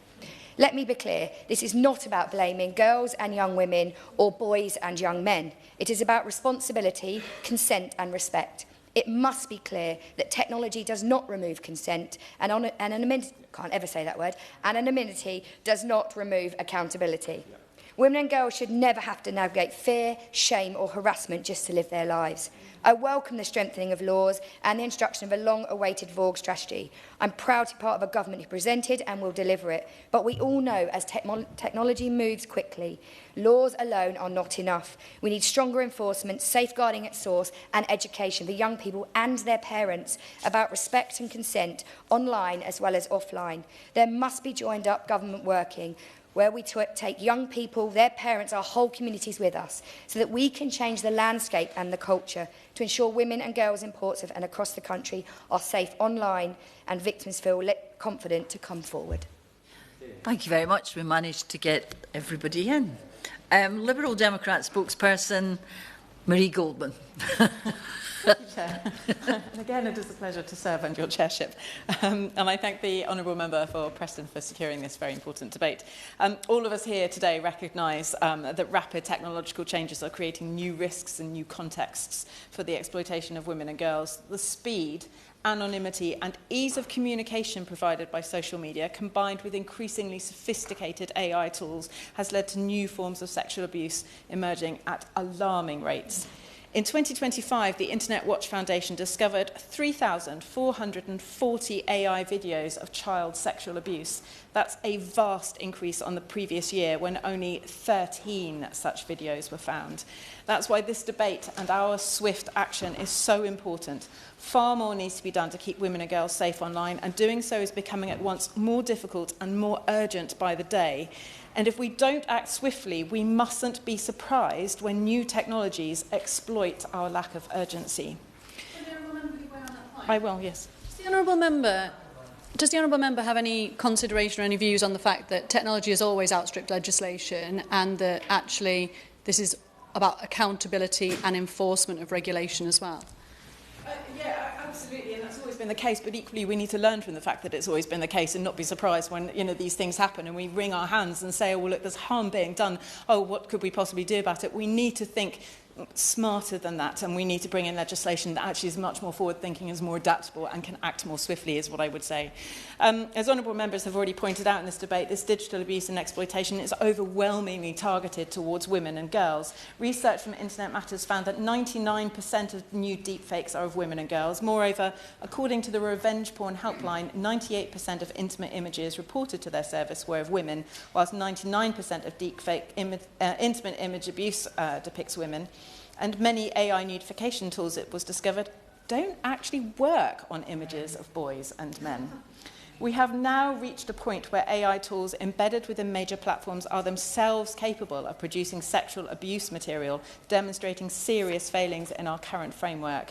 Let me be clear, this is not about blaming girls and young women or boys and young men. It is about responsibility, consent and respect. It must be clear that technology does not remove consent and anonymity does not remove accountability. Women and girls should never have to navigate fear, shame or harassment just to live their lives. I welcome the strengthening of laws and the introduction of a long-awaited VOG strategy. I'm proud to be part of a government who presented and will deliver it. But we all know as technology moves quickly, laws alone are not enough. We need stronger enforcement, safeguarding at source and education for young people and their parents about respect and consent online as well as offline. There must be joined-up government working where we take young people, their parents, our whole communities with us, so that we can change the landscape and the culture to ensure women and girls in Portsmouth and across the country are safe online and victims feel confident to come forward. Thank you very much. We managed to get everybody in. Liberal Democrat spokesperson, Marie Goldman. Chair. And again, it is a pleasure to serve under your chairship. And I thank the honourable member for Preston for securing this very important debate. All of us here today recognise that rapid technological changes are creating new risks and new contexts for the exploitation of women and girls. The speed, anonymity and ease of communication provided by social media, combined with increasingly sophisticated AI tools, has led to new forms of sexual abuse emerging at alarming rates. In 2025, the Internet Watch Foundation discovered 3,440 AI videos of child sexual abuse. That's a vast increase on the previous year when only 13 such videos were found. That's why this debate and our swift action is so important. Far more needs to be done to keep women and girls safe online, and doing so is becoming at once more difficult and more urgent by the day. And if we don't act swiftly, we mustn't be surprised when new technologies exploit our lack of urgency. I will, yes. Does the honourable member have any consideration or any views on the fact that technology has always outstripped legislation and that actually this is about accountability and enforcement of regulation as well? Yeah, absolutely, and that's always been the case, but equally we need to learn from the fact that it's always been the case and not be surprised when, these things happen and we wring our hands and say, oh, well, look, there's harm being done. Oh, what could we possibly do about it? We need to think smarter than that, and we need to bring in legislation that actually is much more forward-thinking, is more adaptable and can act more swiftly, is what I would say. As honourable members have already pointed out in this debate, this digital abuse and exploitation is overwhelmingly targeted towards women and girls. Research from Internet Matters found that 99% of new deepfakes are of women and girls. Moreover, according to the Revenge Porn Helpline, 98% of intimate images reported to their service were of women, whilst 99% of deepfake intimate image abuse depicts women. And many AI nudification tools, it was discovered, don't actually work on images of boys and men. We have now reached a point where AI tools embedded within major platforms are themselves capable of producing sexual abuse material, demonstrating serious failings in our current framework.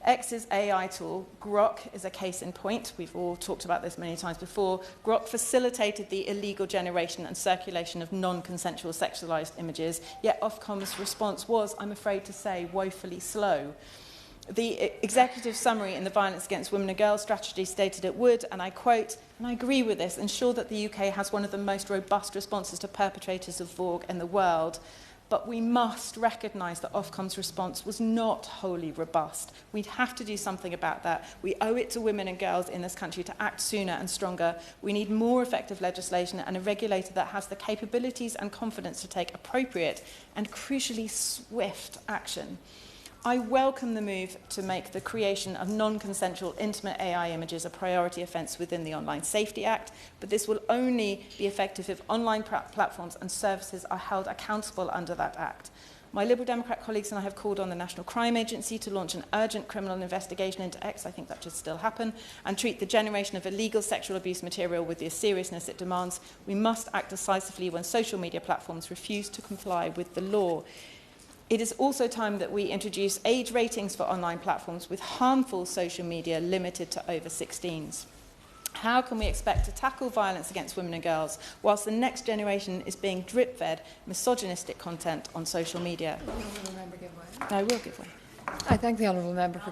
X's AI tool, Grok, is a case in point. We've all talked about this many times before. Grok facilitated the illegal generation and circulation of non-consensual sexualised images, yet Ofcom's response was, I'm afraid to say, woefully slow. The executive summary in the Violence Against Women and Girls strategy stated it would, and I quote, and I agree with this, ensure that the UK has one of the most robust responses to perpetrators of VOG in the world. But we must recognise that Ofcom's response was not wholly robust. We'd have to do something about that. We owe it to women and girls in this country to act sooner and stronger. We need more effective legislation and a regulator that has the capabilities and confidence to take appropriate and crucially swift action. I welcome the move to make the creation of non-consensual intimate AI images a priority offence within the Online Safety Act, but this will only be effective if online platforms and services are held accountable under that Act. My Liberal Democrat colleagues and I have called on the National Crime Agency to launch an urgent criminal investigation into X, I think that should still happen, and treat the generation of illegal sexual abuse material with the seriousness it demands. We must act decisively when social media platforms refuse to comply with the law. It is also time that we introduce age ratings for online platforms with harmful social media limited to over 16s. How can we expect to tackle violence against women and girls whilst the next generation is being drip-fed misogynistic content on social media? I will give way. I thank the honourable member for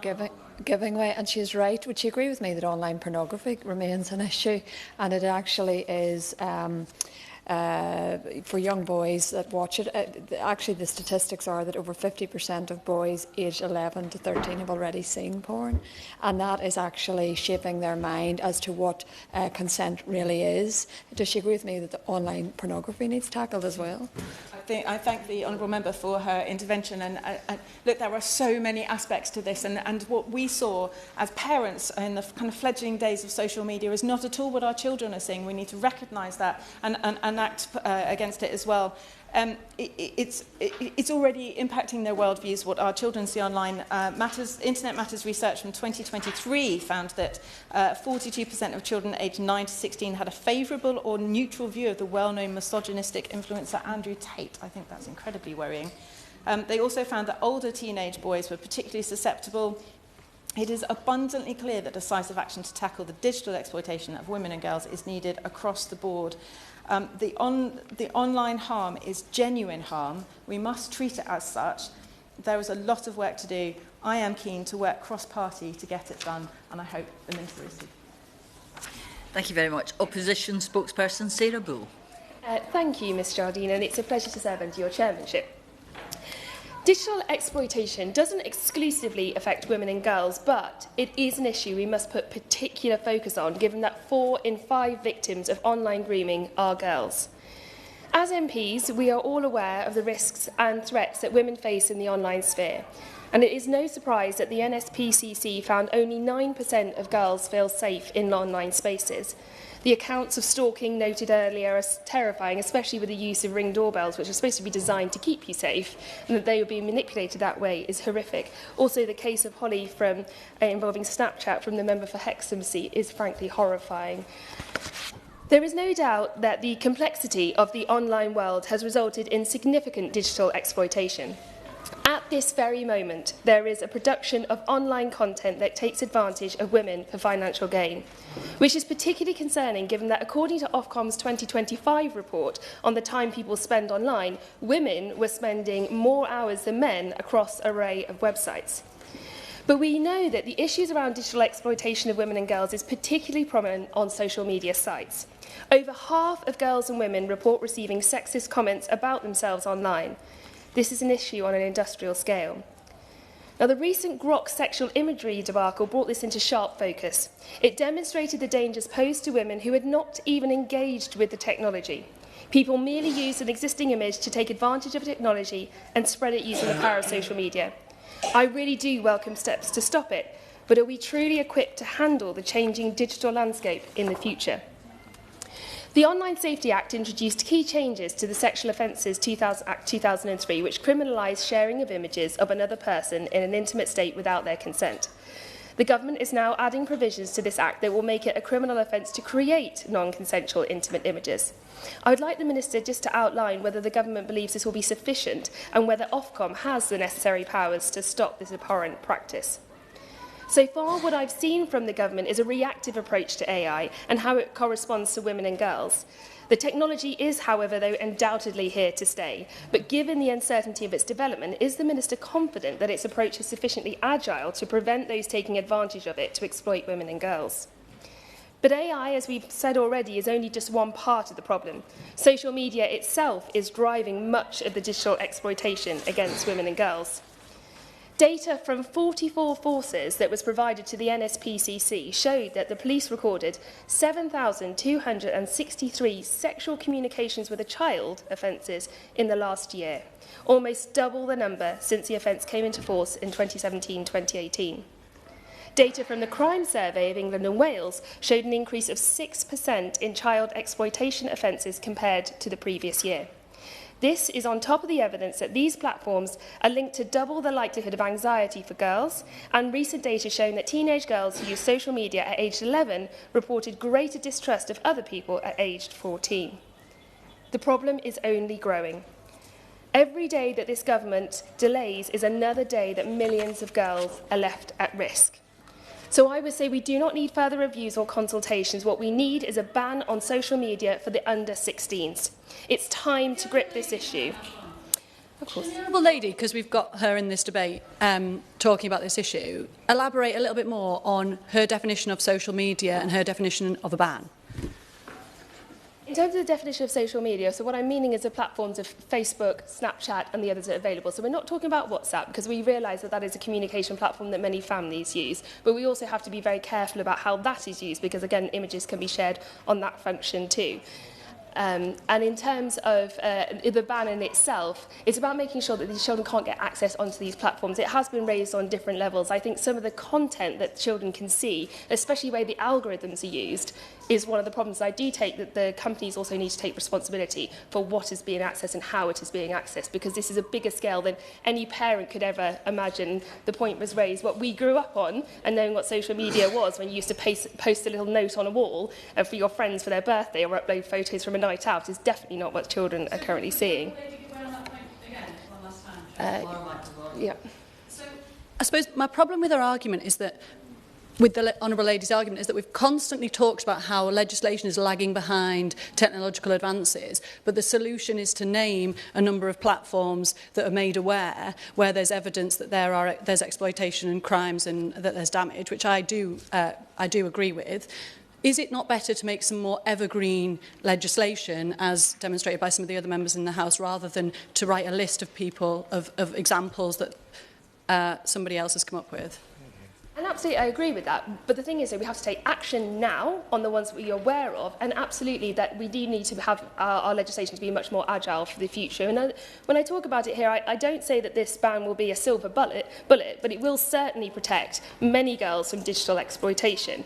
giving way, and she is right. Would she agree with me that online pornography remains an issue, and it actually is for young boys that watch it? Actually, the statistics are that over 50% of boys aged 11 to 13 have already seen porn, and that is actually shaping their mind as to what consent really is. Does she agree with me that the online pornography needs tackled as well? I thank the honourable member for her intervention. And look, there are so many aspects to this, and what we saw as parents in the kind of fledgling days of social media is not at all what our children are seeing. We need to recognise that and act against it as well. It's already impacting their worldviews, what our children see online. Internet Matters research from 2023 found that 42% of children aged 9 to 16 had a favourable or neutral view of the well-known misogynistic influencer Andrew Tate. I think that's incredibly worrying. They also found that older teenage boys were particularly susceptible. It is abundantly clear that decisive action to tackle the digital exploitation of women and girls is needed across the board. The online harm is genuine harm. We must treat it as such. There is a lot of work to do. I am keen to work cross-party to get it done, and I hope the Minister is too. Thank you very much. Opposition spokesperson Sarah Bull. Thank you, Ms Jardine, and it's a pleasure to serve under your chairmanship. Digital exploitation doesn't exclusively affect women and girls, but it is an issue we must put particular focus on, given that 4 in 5 victims of online grooming are girls. As MPs, we are all aware of the risks and threats that women face in the online sphere, and it is no surprise that the NSPCC found only 9% of girls feel safe in online spaces. The accounts of stalking noted earlier are terrifying, especially with the use of ring doorbells, which are supposed to be designed to keep you safe, and that they would be manipulated that way is horrific. Also, the case of Holly involving Snapchat from the member for Hexhamsea is frankly horrifying. There is no doubt that the complexity of the online world has resulted in significant digital exploitation. At this very moment, there is a production of online content that takes advantage of women for financial gain, which is particularly concerning given that according to Ofcom's 2025 report on the time people spend online, women were spending more hours than men across an array of websites. But we know that the issues around digital exploitation of women and girls is particularly prominent on social media sites. Over half of girls and women report receiving sexist comments about themselves online. This is an issue on an industrial scale. Now, the recent Grok sexual imagery debacle brought this into sharp focus. It demonstrated the dangers posed to women who had not even engaged with the technology. People merely used an existing image to take advantage of technology and spread it using the power of social media. I really do welcome steps to stop it, but are we truly equipped to handle the changing digital landscape in the future? The Online Safety Act introduced key changes to the Sexual Offences Act 2003, which criminalised sharing of images of another person in an intimate state without their consent. The government is now adding provisions to this act that will make it a criminal offence to create non-consensual intimate images. I would like the Minister just to outline whether the government believes this will be sufficient and whether Ofcom has the necessary powers to stop this abhorrent practice. So far, what I've seen from the government is a reactive approach to AI and how it corresponds to women and girls. The technology is, however, though, undoubtedly here to stay. But given the uncertainty of its development, is the Minister confident that its approach is sufficiently agile to prevent those taking advantage of it to exploit women and girls? But AI, as we've said already, is only just one part of the problem. Social media itself is driving much of the digital exploitation against women and girls. Data from 44 forces that was provided to the NSPCC showed that the police recorded 7,263 sexual communications with a child offences in the last year, almost double the number since the offence came into force in 2017-2018. Data from the Crime Survey of England and Wales showed an increase of 6% in child exploitation offences compared to the previous year. This is on top of the evidence that these platforms are linked to double the likelihood of anxiety for girls, and recent data showing that teenage girls who use social media at aged 11 reported greater distrust of other people at aged 14. The problem is only growing. Every day that this government delays is another day that millions of girls are left at risk. So I would say we do not need further reviews or consultations. What we need is a ban on social media for the under-16s. It's time to grip this issue. Of course. The Honourable Lady, because we've got her in this debate talking about this issue, elaborate a little bit more on her definition of social media and her definition of a ban. In terms of the definition of social media, so what I'm meaning is the platforms of Facebook, Snapchat and the others that are available. So we're not talking about WhatsApp because we realise that that is a communication platform that many families use. But we also have to be very careful about how that is used because, again, images can be shared on that function too. And in terms of the ban in itself, it's about making sure that these children can't get access onto these platforms. It has been raised on different levels. I think some of the content that children can see, especially the way the algorithms are used, is one of the problems. I do take that the companies also need to take responsibility for what is being accessed and how it is being accessed, because this is a bigger scale than any parent could ever imagine. The point was raised, what we grew up on and knowing what social media was when you used to post a little note on a wall for your friends for their birthday or upload photos from a night out is definitely not what children are currently seeing. Yeah. So I suppose my problem with her argument is that with the Honourable Lady's argument is that we've constantly talked about how legislation is lagging behind technological advances, but the solution is to name a number of platforms that are made aware where there's evidence that there's exploitation and crimes and that there's damage, which I do agree with. Is it not better to make some more evergreen legislation, as demonstrated by some of the other members in the House, rather than to write a list of people, of examples that somebody else has come up with? And absolutely, I agree with that. But the thing is that we have to take action now on the ones that we are aware of, and absolutely that we do need to have our legislation to be much more agile for the future. And when I talk about it here, I don't say that this ban will be a silver bullet, but it will certainly protect many girls from digital exploitation.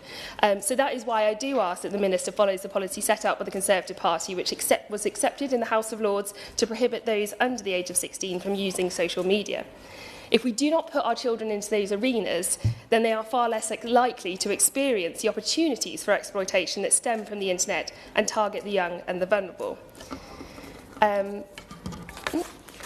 So that is why I do ask that the Minister follows the policy set out by the Conservative Party, which was accepted in the House of Lords to prohibit those under the age of 16 from using social media. If we do not put our children into those arenas, then they are far less likely to experience the opportunities for exploitation that stem from the internet and target the young and the vulnerable. So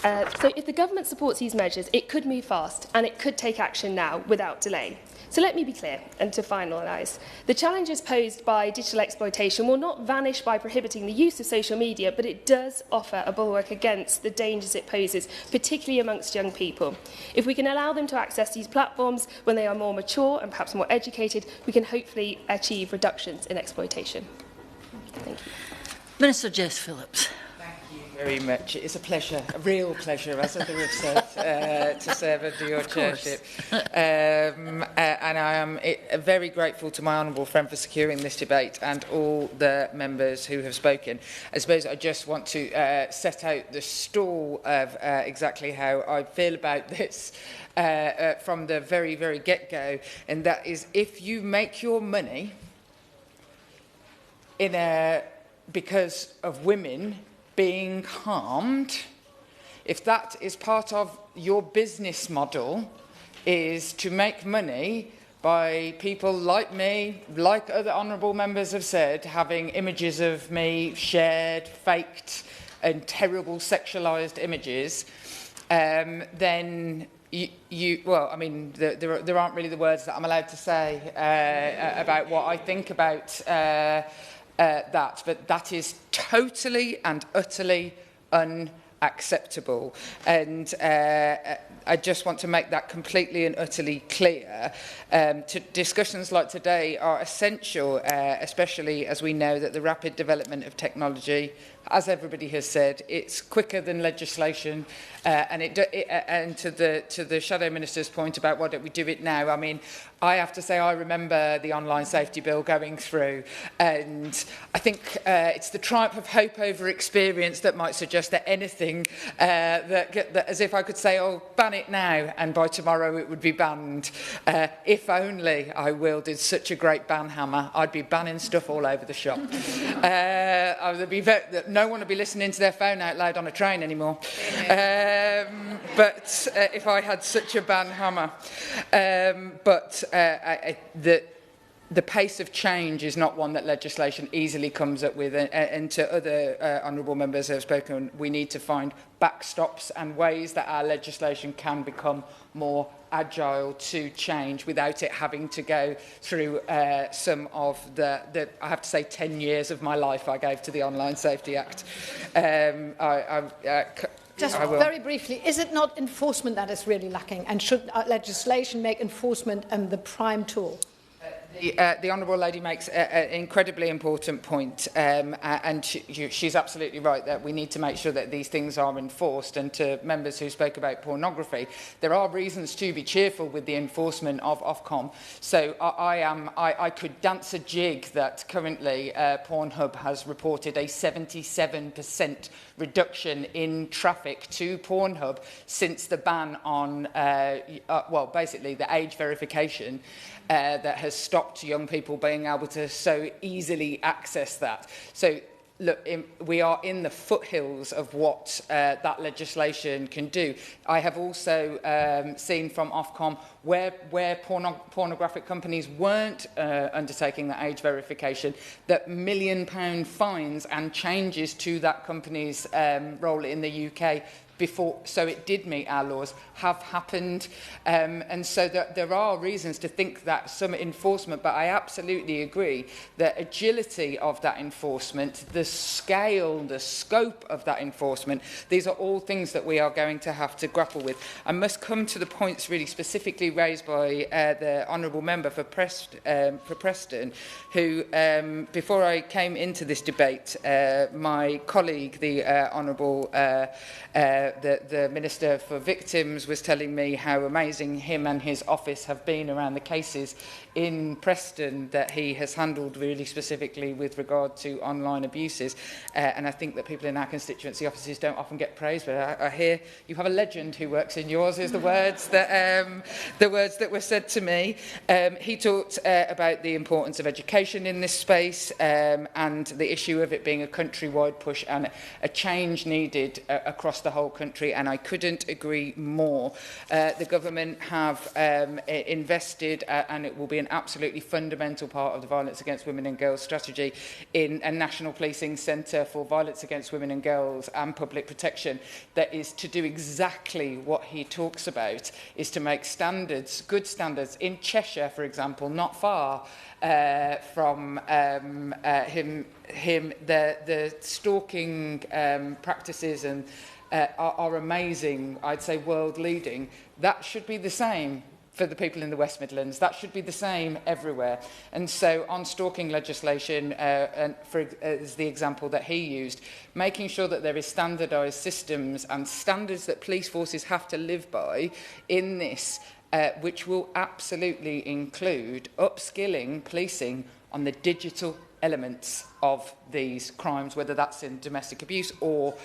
if the government supports these measures, it could move fast and it could take action now without delay. So let me be clear, and to finalise, the challenges posed by digital exploitation will not vanish by prohibiting the use of social media, but it does offer a bulwark against the dangers it poses, particularly amongst young people. If we can allow them to access these platforms when they are more mature and perhaps more educated, we can hopefully achieve reductions in exploitation. Thank you. Minister Jess Phillips. Very much. It is a pleasure, a real pleasure, as others have said, to serve under your chairship. And I am very grateful to my honourable friend for securing this debate and all the members who have spoken. I suppose I just want to set out the stall of exactly how I feel about this from the very, very get-go, and that is if you make your money because of women being harmed, if that is part of your business model, is to make money by people like me, like other honourable members have said, having images of me shared, faked and terrible sexualised images, then well, I mean, there aren't really the words that I'm allowed to say about what I think about that, but that is totally and utterly unacceptable. And I just want to make that completely and utterly clear. Discussions like today are essential, especially as we know that the rapid development of technology, as everybody has said, it's quicker than legislation. And to the Shadow Minister's point about why don't we do it now, I mean, I have to say I remember the online safety bill going through, and I think it's the triumph of hope over experience that might suggest that anything, that as if I could say, oh, ban it now, and by tomorrow it would be banned. If only I wielded such a great ban hammer, I'd be banning stuff all over the shop. No one would be listening to their phone out loud on a train anymore. But if I had such a ban hammer. The pace of change is not one that legislation easily comes up with. And to other honourable members who have spoken, we need to find backstops and ways that our legislation can become more agile to change without it having to go through some of the, I have to say, 10 years of my life I gave to the Online Safety Act. Just very briefly, is it not enforcement that is really lacking? And should legislation make enforcement the prime tool? The Honourable Lady makes an incredibly important point, and she's absolutely right that we need to make sure that these things are enforced. And to members who spoke about pornography, there are reasons to be cheerful with the enforcement of Ofcom. So I could dance a jig that currently Pornhub has reported a 77% reduction in traffic to Pornhub since the ban on, well, basically the age verification that has stopped young people being able to so easily access that. So, look, we are in the foothills of what that legislation can do. I have also seen from Ofcom where pornographic companies weren't undertaking that age verification, that £1 million fines and changes to that company's role in the UK before, so it did meet our laws, have happened. And so there are reasons to think that some enforcement, but I absolutely agree that agility of that enforcement, the scale, the scope of that enforcement, these are all things that we are going to have to grapple with. I must come to the points really specifically raised by the Honourable Member for Preston, who, before I came into this debate, my colleague, the Honourable the Minister for Victims, was telling me how amazing him and his office have been around the cases in Preston that he has handled really specifically with regard to online abuses. And I think that people in our constituency offices don't often get praise, but I hear you have a legend who works in yours, is the words that were said to me. He talked about the importance of education in this space and the issue of it being a countrywide push and a change needed across the whole country, and I couldn't agree more. The government have invested, and it will be an absolutely fundamental part of the Violence Against Women and Girls strategy, in a national policing centre for violence against women and girls and public protection that is to do exactly what he talks about, is to make standards, good standards, in Cheshire, for example, not far from the stalking practices and are amazing, I'd say world-leading. That should be the same for the people in the West Midlands. That should be the same everywhere. And so on stalking legislation, as the example that he used, making sure that there is standardised systems and standards that police forces have to live by in this, which will absolutely include upskilling policing on the digital elements of these crimes, whether that's in domestic abuse or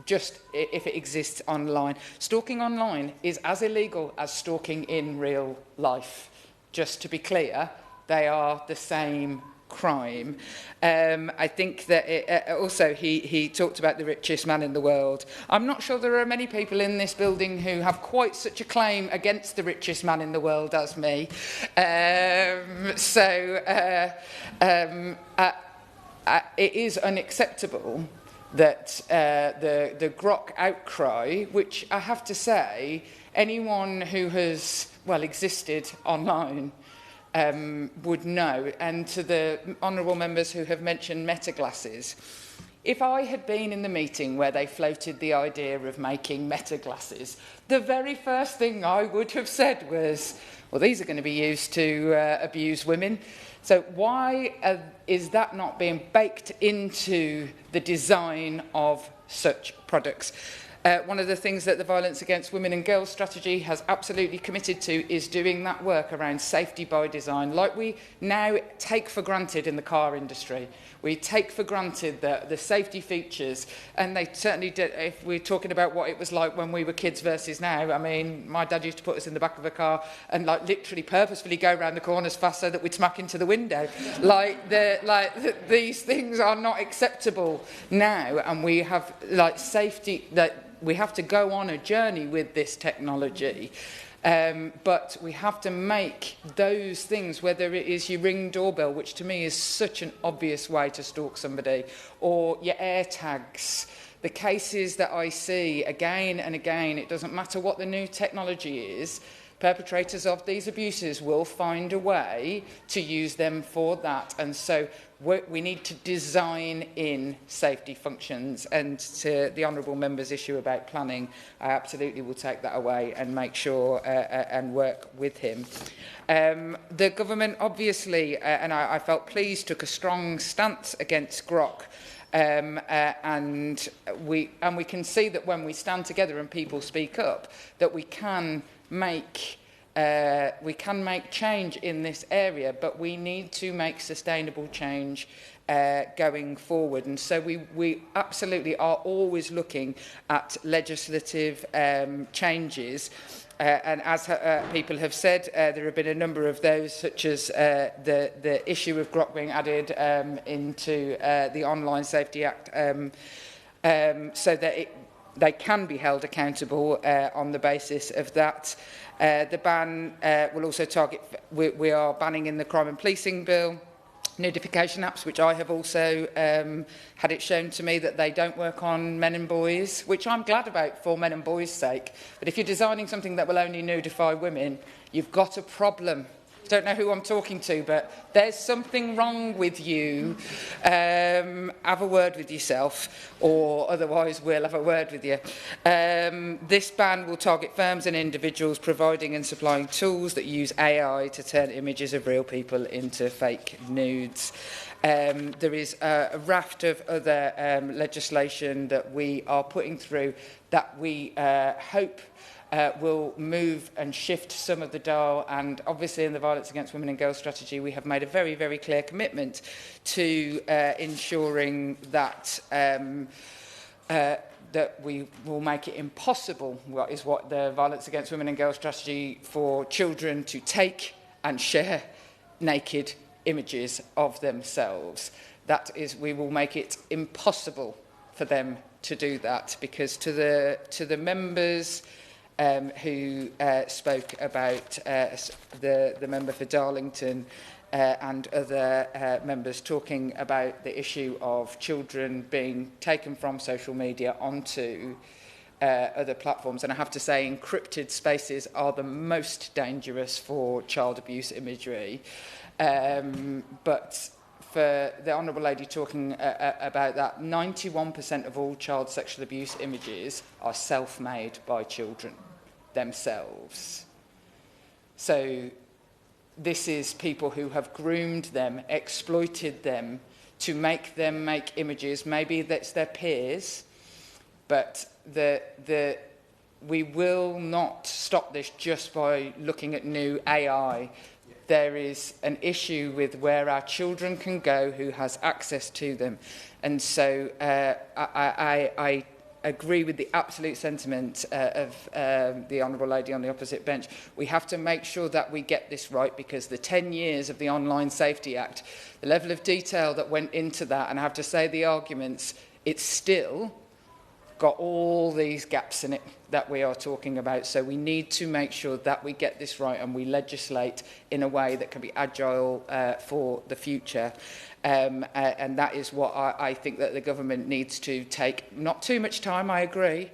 just if it exists online. Stalking online is as illegal as stalking in real life. Just to be clear, they are the same crime. I think that also he talked about the richest man in the world. I'm not sure there are many people in this building who have quite such a claim against the richest man in the world as me. It is unacceptable that the Grok outcry, which I have to say anyone who has, well, existed online would know, and to the honourable members who have mentioned meta glasses, if I had been in the meeting where they floated the idea of making meta glasses, the very first thing I would have said was, well, these are going to be used to abuse women. So why is that not being baked into the design of such products? One of the things that the Violence Against Women and Girls strategy has absolutely committed to is doing that work around safety by design, like we now take for granted in the car industry. We take for granted the safety features, and they certainly did. If we're talking about what it was like when we were kids versus now, I mean, my dad used to put us in the back of a car and like literally purposefully go around the corners fast so that we'd smack into the window. These things are not acceptable now, and we have like safety that. We have to go on a journey with this technology, but we have to make those things, whether it is your Ring doorbell, which to me is such an obvious way to stalk somebody, or your AirTags. The cases that I see again and again, it doesn't matter what the new technology is, perpetrators of these abuses will find a way to use them for that. And so we need to design in safety functions. And to the honourable member's issue about planning, I absolutely will take that away and make sure and work with him. The government obviously, and I felt pleased, took a strong stance against Grok. And we can see that when we stand together and people speak up, that we can make change in this area, but we need to make sustainable change going forward. And so we absolutely are always looking at legislative changes. And as people have said, there have been a number of those, such as the issue of Grok being added into the Online Safety Act, so that they can be held accountable on the basis of that. The ban will also target, we are banning in the Crime and Policing Bill, notification apps, which I have also had it shown to me that they don't work on men and boys, which I'm glad about for men and boys' sake. But if you're designing something that will only notify women, you've got a problem. I don't know who I'm talking to, but there's something wrong with you. Have a word with yourself, or otherwise we'll have a word with you. This ban will target firms and individuals providing and supplying tools that use AI to turn images of real people into fake nudes. There is a raft of other legislation that we are putting through that we hope will move and shift some of the dial. And obviously in the Violence Against Women and Girls strategy, we have made a very, very clear commitment to ensuring that that we will make it impossible, what is what the Violence Against Women and Girls strategy, for children to take and share naked images of themselves. That is, we will make it impossible for them to do that, because to the members who spoke about the member for Darlington and other members talking about the issue of children being taken from social media onto other platforms. And I have to say, encrypted spaces are the most dangerous for child abuse imagery. But for the Honourable Lady talking about that, 91% of all child sexual abuse images are self-made by children themselves. So this is people who have groomed them, exploited them to make them make images. Maybe that's their peers, but we will not stop this just by looking at new AI. There is an issue with where our children can go, who has access to them. And so I agree with the absolute sentiment of the Honourable Lady on the opposite bench. We have to make sure that we get this right, because the 10 years of the Online Safety Act, the level of detail that went into that, and I have to say the arguments, it's still got all these gaps in it that we are talking about. So we need to make sure that we get this right and we legislate in a way that can be agile for the future. And that is what I think that the government needs to take not too much time, I agree,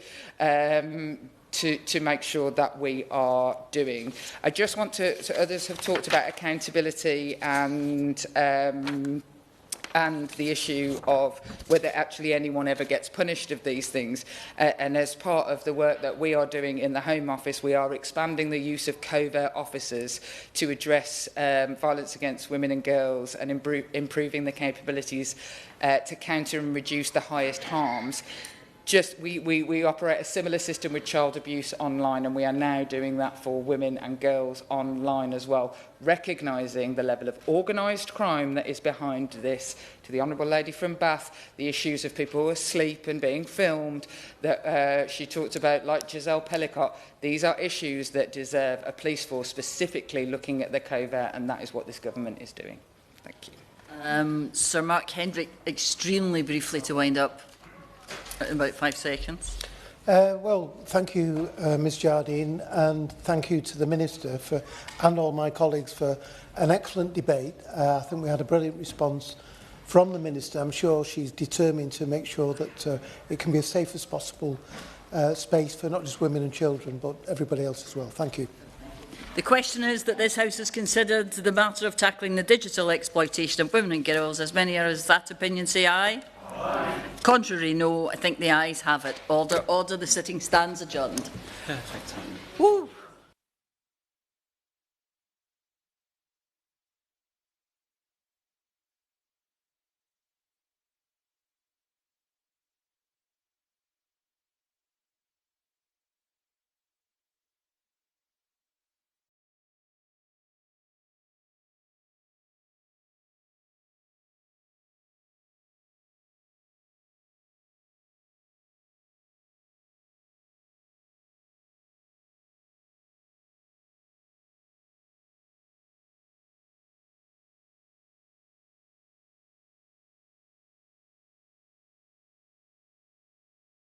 to make sure that we are doing. I just want to, so others have talked about accountability and the issue of whether actually anyone ever gets punished of these things. And as part of the work that we are doing in the Home Office, we are expanding the use of covert officers to address violence against women and girls and improving the capabilities to counter and reduce the highest harms. We operate a similar system with child abuse online, and we are now doing that for women and girls online as well, recognising the level of organised crime that is behind this. To the Honourable Lady from Bath, the issues of people asleep and being filmed that she talked about, like Giselle Pellicott, these are issues that deserve a police force specifically looking at the covert, and that is what this government is doing. Thank you. Sir Mark Hendrick, extremely briefly to wind up. In about 5 seconds. Well, thank you, Ms Jardine, and thank you to the Minister and all my colleagues for an excellent debate. I think we had a brilliant response from the Minister. I'm sure she's determined to make sure that it can be as safe as possible space for not just women and children, but everybody else as well. Thank you. The question is that this House has considered the matter of tackling the digital exploitation of women and girls. As many as that opinion say aye. Aye. Contrary, no. I think the ayes have it. Order. The sitting stands adjourned. Perfect.